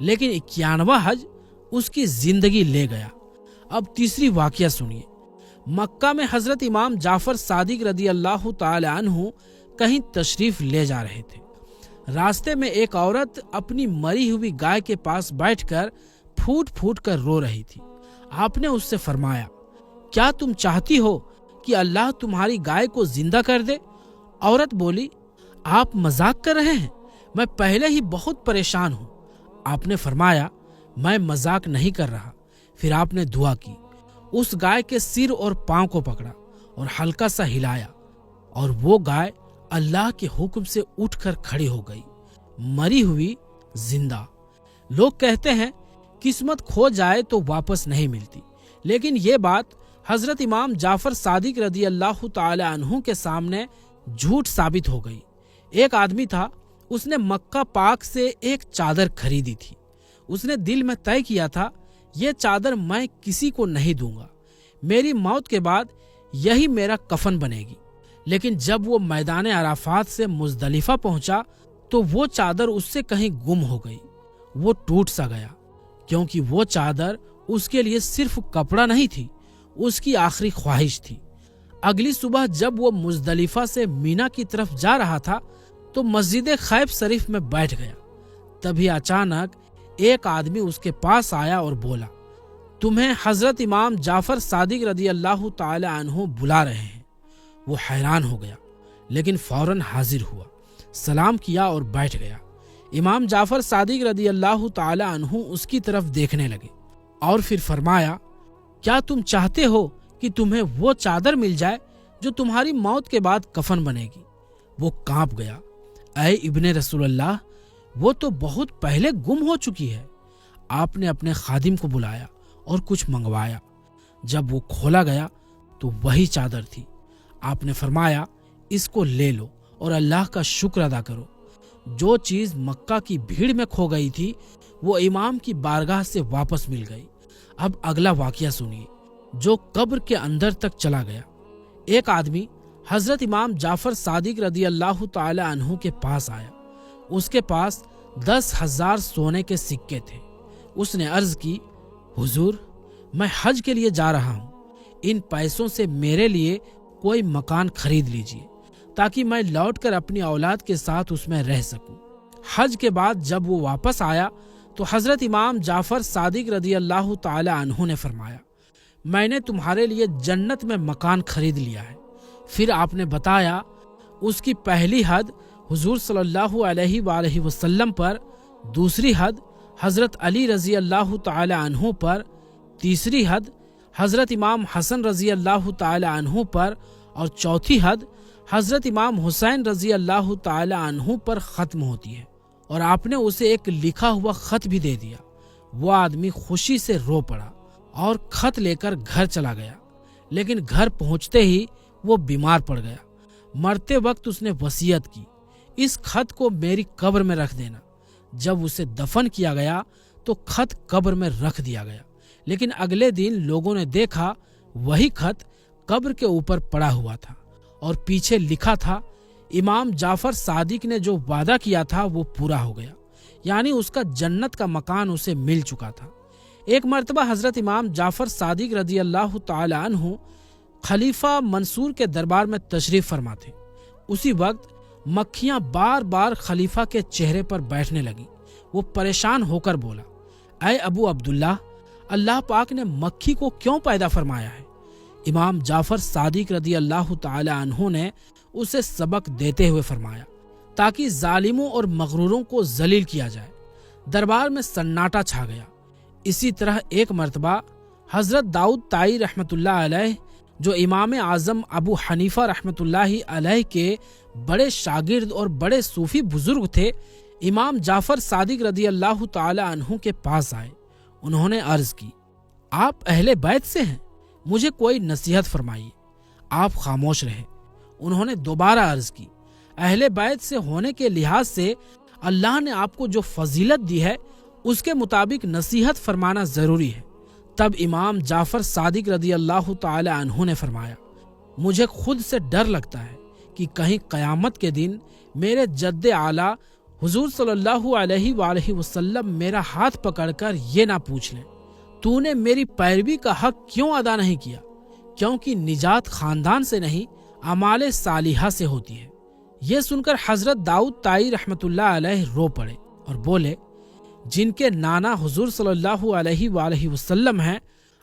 لیکن 91واں حج اس کی زندگی لے گیا۔ اب تیسری واقعہ سنیے۔ مکہ میں حضرت امام جعفر صادق رضی اللہ تعالی عنہ کہیں تشریف لے جا رہے تھے۔ راستے میں ایک عورت اپنی مری ہوئی گائے کے پاس بیٹھ کر پھوٹ پھوٹ کر رو رہی تھی۔ آپ نے اس سے فرمایا، کیا تم چاہتی ہو کہ اللہ تمہاری گائے کو زندہ کر دے؟ عورت بولی، آپ مذاق کر رہے ہیں، میں پہلے ہی بہت پریشان ہوں۔ آپ نے فرمایا، میں مذاق نہیں کر رہا۔ پھر آپ نے دعا کی، اس گائے کے سر اور پاؤں کو پکڑا اور ہلکا سا ہلایا، اور وہ گائے اللہ کے حکم سے اٹھ کر کھڑی ہو گئی، مری ہوئی زندہ۔ لوگ کہتے ہیں قسمت کھو جائے تو واپس نہیں ملتی، لیکن یہ بات حضرت امام جعفر صادق رضی اللہ تعالی عنہ کے سامنے جھوٹ ثابت ہو گئی۔ ایک آدمی تھا، اس نے مکہ پاک سے ایک چادر خریدی تھی۔ اس نے دل میں طے کیا تھا، یہ چادر میں کسی کو نہیں دوں گا، میری موت کے بعد یہی میرا کفن بنے گی۔ لیکن جب وہ میدان عرفات سے مزدلفہ پہنچا تو وہ چادر اس سے کہیں گم ہو گئی۔ وہ ٹوٹ سا گیا، کیونکہ وہ چادر اس کے لیے صرف کپڑا نہیں تھی، اس کی آخری خواہش تھی۔ اگلی صبح جب وہ مزدلفہ سے مینا کی طرف جا رہا تھا تو مسجد خیف شریف میں بیٹھ گیا۔ تبھی اچانک ایک آدمی اس کے پاس آیا اور بولا، تمہیں حضرت امام جعفر صادق رضی اللہ تعالی عنہ بلا رہے ہیں۔ وہ حیران ہو گیا، لیکن فوراً حاضر ہوا، سلام کیا اور بیٹھ گیا۔ امام جعفر صادق رضی اللہ تعالی عنہ اس کی طرف دیکھنے لگے اور پھر فرمایا، کیا تم چاہتے ہو کہ تمہیں وہ چادر مل جائے جو تمہاری موت کے بعد کفن بنے گی؟ وہ کانپ گیا، اے ابن رسول اللہ، وہ تو بہت پہلے گم ہو چکی ہے۔ آپ نے اپنے خادم کو بلایا اور کچھ منگوایا۔ جب وہ کھولا گیا تو وہی چادر تھی۔ آپ نے فرمایا، اس کو لے لو اور اللہ کا شکر ادا کرو۔ جو چیز مکہ کی بھیڑ میں کھو گئی تھی وہ امام کی بارگاہ سے واپس مل گئی۔ اب اگلا واقعہ سنیے، جو قبر کے اندر تک چلا گیا۔ ایک آدمی حضرت امام جعفر صادق رضی اللہ تعالی عنہ کے پاس آیا۔ اس کے پاس 10,000 سونے کے سکے تھے۔ اس نے عرض کی، حضور، میں حج کے لیے جا رہا ہوں، ان پیسوں سے میرے لیے کوئی مکان خرید لیجیے تاکہ میں لوٹ کر اپنی اولاد کے ساتھ اس میں رہ سکوں۔ حج کے بعد جب وہ واپس آیا تو حضرت امام جعفر صادق رضی اللہ تعالی عنہ نے فرمایا، میں نے تمہارے لیے جنت میں مکان خرید لیا ہے۔ پھر آپ نے بتایا، اس کی پہلی حد حضور صلی اللہ علیہ وآلہ وسلم پر، دوسری حد حضرت علی رضی اللہ تعالی عنہ پر، تیسری حد حضرت امام حسن رضی اللہ تعالی عنہ پر، اور چوتھی حد حضرت امام حسین رضی اللہ تعالی عنہ پر ختم ہوتی ہے۔ اور آپ نے اسے ایک لکھا ہوا خط بھی دے دیا۔ وہ آدمی خوشی سے رو پڑا اور خط لے کر گھر چلا گیا، لیکن گھر پہنچتے ہی وہ بیمار پڑ گیا۔ مرتے وقت اس نے وصیت کی، اس خط کو میری قبر میں رکھ دینا۔ جب اسے دفن کیا گیا تو خط قبر میں رکھ دیا گیا، لیکن اگلے دن لوگوں نے دیکھا وہی خط قبر کے اوپر پڑا ہوا تھا اور پیچھے لکھا تھا، امام جعفر صادق نے جو وعدہ کیا تھا وہ پورا ہو گیا، یعنی اس کا جنت کا مکان اسے مل چکا تھا۔ ایک مرتبہ حضرت امام جعفر صادق رضی اللہ تعالی عنہ خلیفہ منصور کے دربار میں تشریف فرما تھے۔ اسی وقت مکھیاں بار بار خلیفہ کے چہرے پر بیٹھنے لگیں۔ وہ پریشان ہو کر بولا، اے ابو عبداللہ، اللہ پاک نے مکھی کو کیوں پیدا فرمایا ہے؟ امام جعفر صادق رضی اللہ تعالی عنہ نے اسے سبق دیتے ہوئے فرمایا، تاکہ ظالموں اور مغروروں کو ذلیل کیا جائے۔ دربار میں سناٹا چھا گیا۔ اسی طرح ایک مرتبہ حضرت داؤد طائی رحمۃ اللہ علیہ، جو امام اعظم ابو حنیفہ رحمۃ اللہ علیہ کے بڑے شاگرد اور بڑے صوفی بزرگ تھے، امام جعفر صادق رضی اللہ تعالی عنہ کے پاس آئے۔ انہوں نے عرض کی، آپ اہل بیت سے ہیں، مجھے کوئی نصیحت فرمائیے۔ آپ خاموش رہے۔ انہوں نے دوبارہ عرض کی، اہل بیت سے ہونے کے لحاظ سے اللہ نے آپ کو جو فضیلت دی ہے اس کے مطابق نصیحت فرمانا ضروری ہے۔ تب امام جعفر صادق رضی اللہ تعالی عنہ نے فرمایا، مجھے خود سے ڈر لگتا ہے کہ کہیں قیامت کے دن میرے جد اعلیٰ حضور صلی اللہ علیہ وآلہ وسلم میرا ہاتھ پکڑ کر یہ نہ پوچھ لیں تو نے میری پیروی کا حق کیوں ادا نہیں کیا، کیونکہ نجات خاندان سے نہیں اعمال صالحہ سے ہوتی ہے۔ یہ سن کر حضرت داؤد طائی رحمت اللہ علیہ رو پڑے اور بولے، جن کے نانا حضور صلی اللہ علیہ وآلہ وسلم ہیں،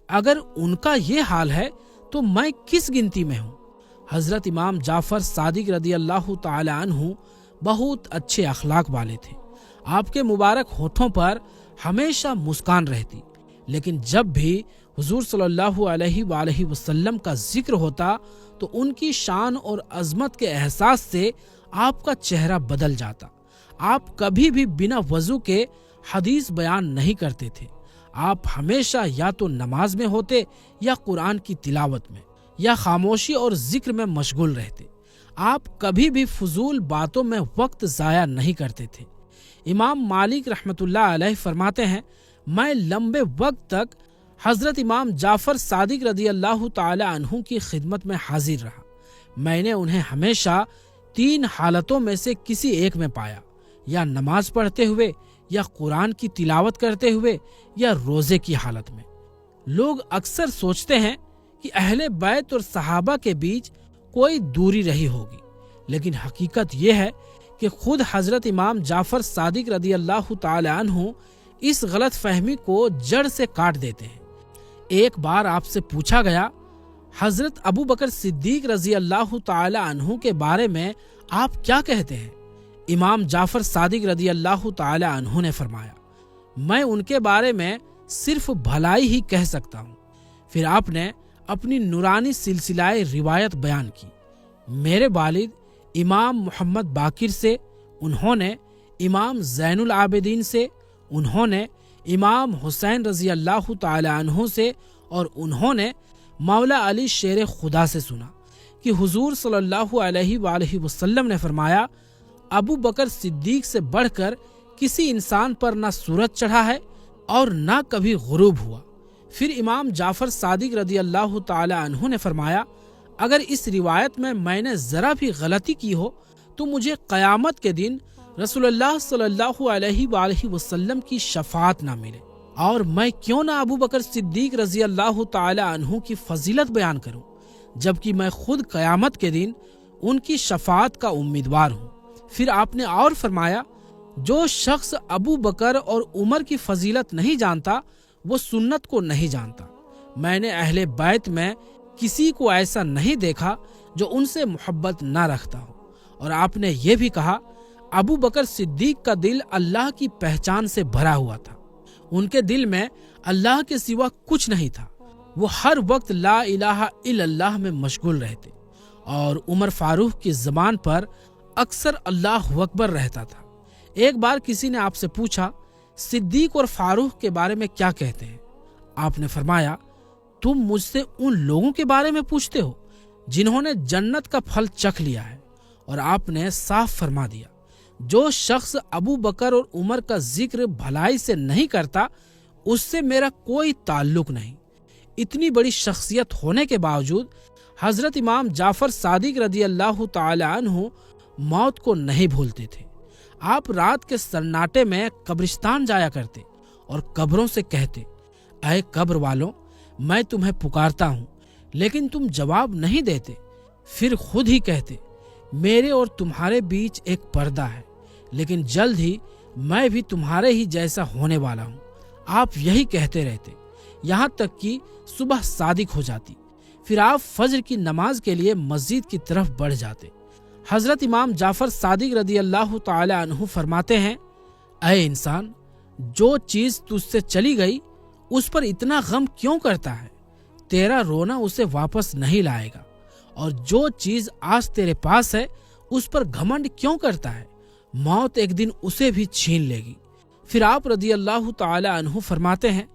اگر ان کا یہ حال ہے تو میں کس گنتی میں ہوں۔ حضرت امام جعفر صادق رضی اللہ تعالی عنہ بہت اچھے اخلاق والے تھے۔ آپ کے مبارک ہونٹوں پر ہمیشہ مسکان رہتی، لیکن جب بھی حضور صلی اللہ علیہ وآلہ وسلم کا ذکر ہوتا تو ان کی شان اور عظمت کے احساس سے آپ کا چہرہ بدل جاتا۔ آپ کبھی بھی بنا وضو کے حدیث بیان نہیں کرتے تھے۔ آپ ہمیشہ یا تو نماز میں ہوتے یا قرآن کی تلاوت میں یا خاموشی اور ذکر میں مشغول رہتے۔ آپ کبھی بھی فضول باتوں میں وقت ضائع نہیں کرتے تھے۔ امام مالک رحمت اللہ علیہ فرماتے ہیں، میں لمبے وقت تک حضرت امام جعفر صادق رضی اللہ تعالی عنہ کی خدمت میں حاضر رہا۔ میں نے انہیں ہمیشہ 3 حالتوں میں سے کسی ایک میں پایا، یا نماز پڑھتے ہوئے، یا قرآن کی تلاوت کرتے ہوئے، یا روزے کی حالت میں۔ لوگ اکثر سوچتے ہیں کہ اہل بیت اور صحابہ کے بیچ کوئی دوری رہی ہوگی، لیکن حقیقت یہ ہے کہ خود حضرت امام جعفر صادق رضی اللہ تعالی عنہ اس غلط فہمی کو جڑ سے کاٹ دیتے ہیں۔ ایک بار آپ سے پوچھا گیا، حضرت ابو بکر صدیق رضی اللہ تعالی عنہ کے بارے میں آپ کیا کہتے ہیں؟ امام جعفر صادق رضی اللہ تعالی عنہ نے فرمایا، میں ان کے بارے میں صرف بھلائی ہی کہہ سکتا ہوں۔ پھر آپ نے اپنی نورانی سلسلہ روایت بیان کی۔ میرے والد امام محمد باقر سے، انہوں نے امام زین العابدین سے، انہوں نے امام حسین رضی اللہ تعالی عنہ سے، اور انہوں نے مولا علی شیر خدا سے سنا کہ حضور صلی اللہ علیہ وآلہ وسلم نے فرمایا، ابو بکر صدیق سے بڑھ کر کسی انسان پر نہ سورج چڑھا ہے اور نہ کبھی غروب ہوا۔ پھر امام جعفر صادق رضی اللہ تعالی عنہ نے فرمایا، اگر اس روایت میں نے ذرا بھی غلطی کی ہو تو مجھے قیامت کے دن رسول اللہ صلی اللہ علیہ وآلہ وسلم کی شفاعت نہ ملے، اور میں کیوں نہ ابو بکر صدیق رضی اللہ تعالی عنہ کی فضیلت بیان کروں، جبکہ میں خود قیامت کے دن ان کی شفاعت کا امیدوار ہوں۔ پھر آپ نے اور فرمایا، جو شخص ابو بکر اور عمر کی فضیلت نہیں جانتا وہ سنت کو نہیں جانتا۔ میں نے اہل بیت میں کسی کو ایسا نہیں دیکھا جو ان سے محبت نہ رکھتا ہو۔ اور آپ نے یہ بھی کہا، ابو بکر صدیق کا دل اللہ کی پہچان سے بھرا ہوا تھا، ان کے دل میں اللہ کے سوا کچھ نہیں تھا، وہ ہر وقت لا الہ الا اللہ میں مشغول رہتے، اور عمر فاروق کی زبان پر اکثر اللہ اکبر رہتا تھا۔ ایک بار کسی نے آپ سے پوچھا، صدیق اور فاروق کے بارے میں کیا کہتے ہیں؟ آپ نے فرمایا، تم مجھ سے ان لوگوں کے بارے میں پوچھتے ہو جنہوں نے جنت کا پھل چکھ لیا ہے۔ اور آپ نے صاف فرما دیا، جو شخص ابو بکر اور عمر کا ذکر بھلائی سے نہیں کرتا اس سے میرا کوئی تعلق نہیں۔ اتنی بڑی شخصیت ہونے کے باوجود حضرت امام جعفر صادق رضی اللہ تعالی عنہ موت کو نہیں بھولتے تھے۔ آپ رات کے سناٹے میں قبرستان جایا کرتے اور قبروں سے کہتے، اے قبر والوں، میں تمہیں پکارتا ہوں لیکن تم جواب نہیں دیتے۔ پھر خود ہی کہتے، میرے اور تمہارے بیچ ایک پردہ ہے، لیکن جلد ہی میں بھی تمہارے ہی جیسا ہونے والا ہوں۔ آپ یہی کہتے رہتے یہاں تک کہ صبح صادق ہو جاتی، پھر آپ فجر کی نماز کے لیے مسجد کی طرف بڑھ جاتے۔ حضرت امام جعفر صادق رضی اللہ تعالی عنہ فرماتے ہیں، اے انسان، جو چیز تجھ سے چلی گئی اس پر اتنا غم کیوں کرتا ہے؟ تیرا رونا اسے واپس نہیں لائے گا، اور جو چیز آج تیرے پاس ہے اس پر گھمنڈ کیوں کرتا ہے؟ موت ایک دن اسے بھی چھین لے گی۔ پھر آپ رضی اللہ تعالی عنہ فرماتے ہیں،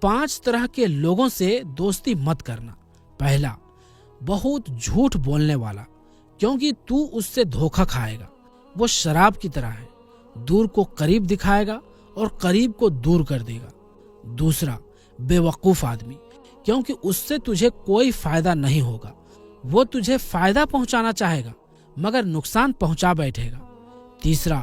5 طرح کے لوگوں سے دوستی مت کرنا۔ پہلا، بہت جھوٹ بولنے والا، کیونکہ تو اس سے دھوکہ کھائے گا۔ وہ شراب کی طرح ہے، دور کو قریب دکھائے گا اور قریب کو دور کر دے گا۔ دوسرا، بے وقوف آدمی، کیونکہ اس سے تجھے کوئی فائدہ نہیں ہوگا، وہ تجھے فائدہ پہنچانا چاہے گا مگر نقصان پہنچا بیٹھے گا۔ تیسرا،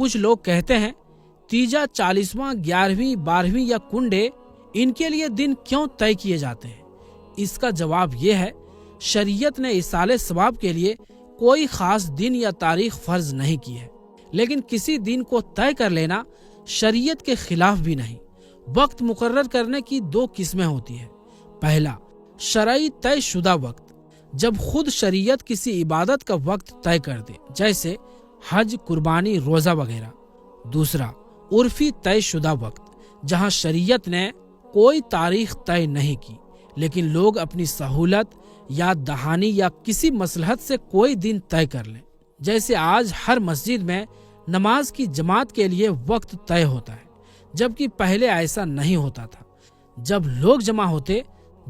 کچھ لوگ کہتے ہیں تیجا، 40واں، 11ویں، 12ویں یا کنڈے، ان کے لیے دن کیوں طے کیے جاتے ہیں؟ اس کا جواب یہ ہے، شریعت نے ایصال ثواب کے لیے کوئی خاص دن یا تاریخ فرض نہیں کی ہے، لیکن کسی دن کو طے کر لینا شریعت کے خلاف بھی نہیں۔ وقت مقرر کرنے کی 2 قسمیں ہوتی ہیں۔ پہلا، شرعی طے شدہ وقت، جب خود شریعت کسی عبادت کا وقت طے کر دے، جیسے حج، قربانی، روزہ وغیرہ۔ دوسرا، عرفی طے شدہ وقت، جہاں شریعت نے کوئی تاریخ طے نہیں کی، لیکن لوگ اپنی سہولت، یاد دہانی یا کسی مصلحت سے کوئی دن طے کر لیں۔ جیسے آج ہر مسجد میں نماز کی جماعت کے لیے وقت طے ہوتا ہے، جبکہ پہلے ایسا نہیں ہوتا تھا۔ جب لوگ جمع ہوتے،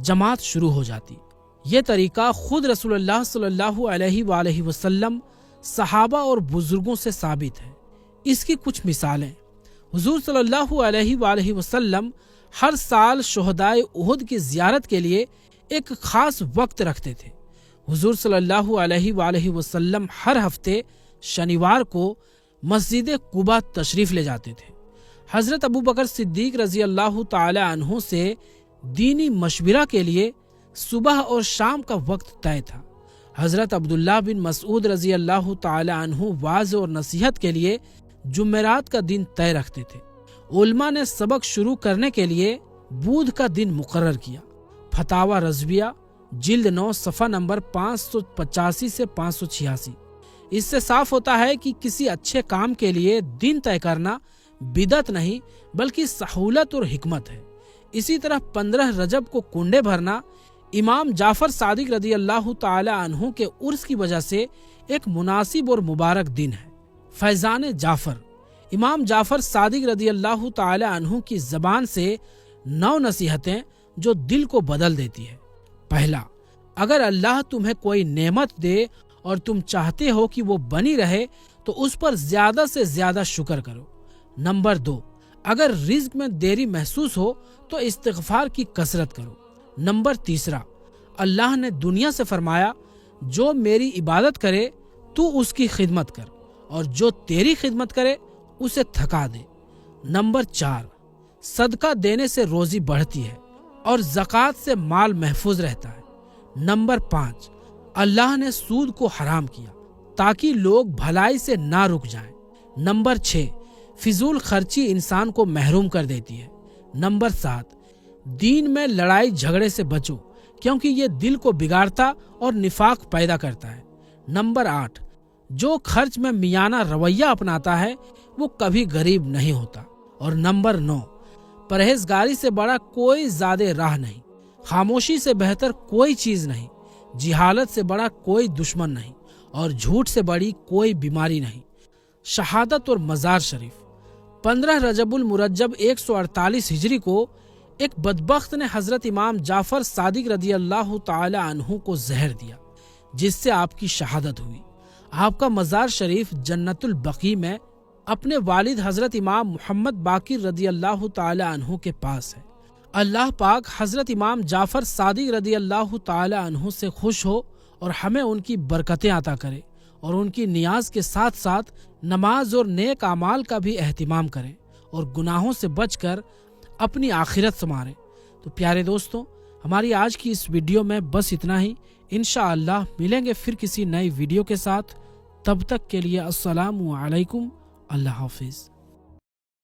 جماعت شروع ہو جاتی۔ یہ طریقہ خود رسول اللہ صلی اللہ علیہ وآلہ وسلم، صحابہ اور بزرگوں سے ثابت ہے۔ اس کی کچھ مثالیں: حضور صلی اللہ علیہ وآلہ وسلم ہر سال شہدائے احد کی زیارت کے لیے ایک خاص وقت رکھتے تھے۔ حضور صلی اللہ علیہ وآلہ وسلم ہر ہفتے شنیوار کو مسجد قباء تشریف لے جاتے تھے۔ حضرت ابوبکر صدیق رضی اللہ تعالی عنہ سے دینی مشورہ کے لیے صبح اور شام کا وقت طے تھا۔ حضرت عبداللہ بن مسعود رضی اللہ تعالی عنہ وعظ اور نصیحت کے لیے جمعرات کا دن طے رکھتے تھے۔ علماء نے سبق شروع کرنے کے لیے بدھ کا دن مقرر کیا۔ فتاوی رضویہ، جلد 9، صفحہ نمبر 585 سے 586۔ اس سے صاف ہوتا ہے کہ کسی اچھے کام کے لیے دن طے کرنا بدعت نہیں بلکہ سہولت اور حکمت ہے۔ اسی طرح 15 رجب کو کنڈے بھرنا امام جعفر صادق رضی اللہ تعالی عنہ کے عرس کی وجہ سے ایک مناسب اور مبارک دن ہے۔ فیضان جعفر، امام جعفر صادق رضی اللہ تعالی عنہ کی زبان سے 9 نصیحتیں جو دل کو بدل دیتی ہے۔ پہلا، اگر اللہ تمہیں کوئی نعمت دے اور تم چاہتے ہو کہ وہ بنی رہے تو اس پر زیادہ سے زیادہ شکر کرو۔ نمبر 2، اگر رزق میں دیری محسوس ہو تو استغفار کی کثرت کرو۔ نمبر 3، اللہ نے دنیا سے فرمایا، جو میری عبادت کرے تو اس کی خدمت کر، اور جو تیری خدمت کرے اسے تھکا دے۔ نمبر 4، صدقہ دینے سے روزی بڑھتی ہے اور زکوٰۃ سے مال محفوظ رہتا ہے۔ نمبر 5، اللہ نے سود کو حرام کیا تاکہ لوگ بھلائی سے نہ رک جائیں۔ نمبر 6، فضول خرچی انسان کو محروم کر دیتی ہے۔ نمبر 7، دین میں لڑائی جھگڑے سے بچو کیونکہ یہ دل کو بگاڑتا اور نفاق پیدا کرتا ہے۔ نمبر 8، جو خرچ میں میانہ رویہ اپناتا ہے وہ کبھی غریب نہیں ہوتا۔ اور نمبر 9، پرہیزگاری سے بڑا کوئی زیادہ راہ نہیں، خاموشی سے بہتر کوئی چیز نہیں، جہالت سے بڑا کوئی دشمن نہیں، اور جھوٹ سے بڑی کوئی بیماری نہیں۔ شہادت اور مزار شریف۔ 15 رجب المرجب 148 ہجری کو ایک بدبخت نے حضرت امام جعفر صادق رضی اللہ تعالی عنہ کو زہر دیا، جس سے آپ کی شہادت ہوئی۔ آپ کا مزار شریف جنت البقیع میں اپنے والد حضرت امام محمد باقر رضی اللہ تعالی عنہ کے پاس ہے۔ اللہ پاک حضرت امام جعفر صادق رضی اللہ تعالی عنہ سے خوش ہو اور ہمیں ان کی برکتیں عطا کرے، اور ان کی نیاز کے ساتھ ساتھ نماز اور نیک اعمال کا بھی اہتمام کریں، اور گناہوں سے بچ کر اپنی آخرت سنواریں۔ تو پیارے دوستوں، ہماری آج کی اس ویڈیو میں بس اتنا ہی۔ انشاءاللہ ملیں گے پھر کسی نئی ویڈیو کے ساتھ۔ تب تک کے لیے السلام علیکم، اللہ حافظ۔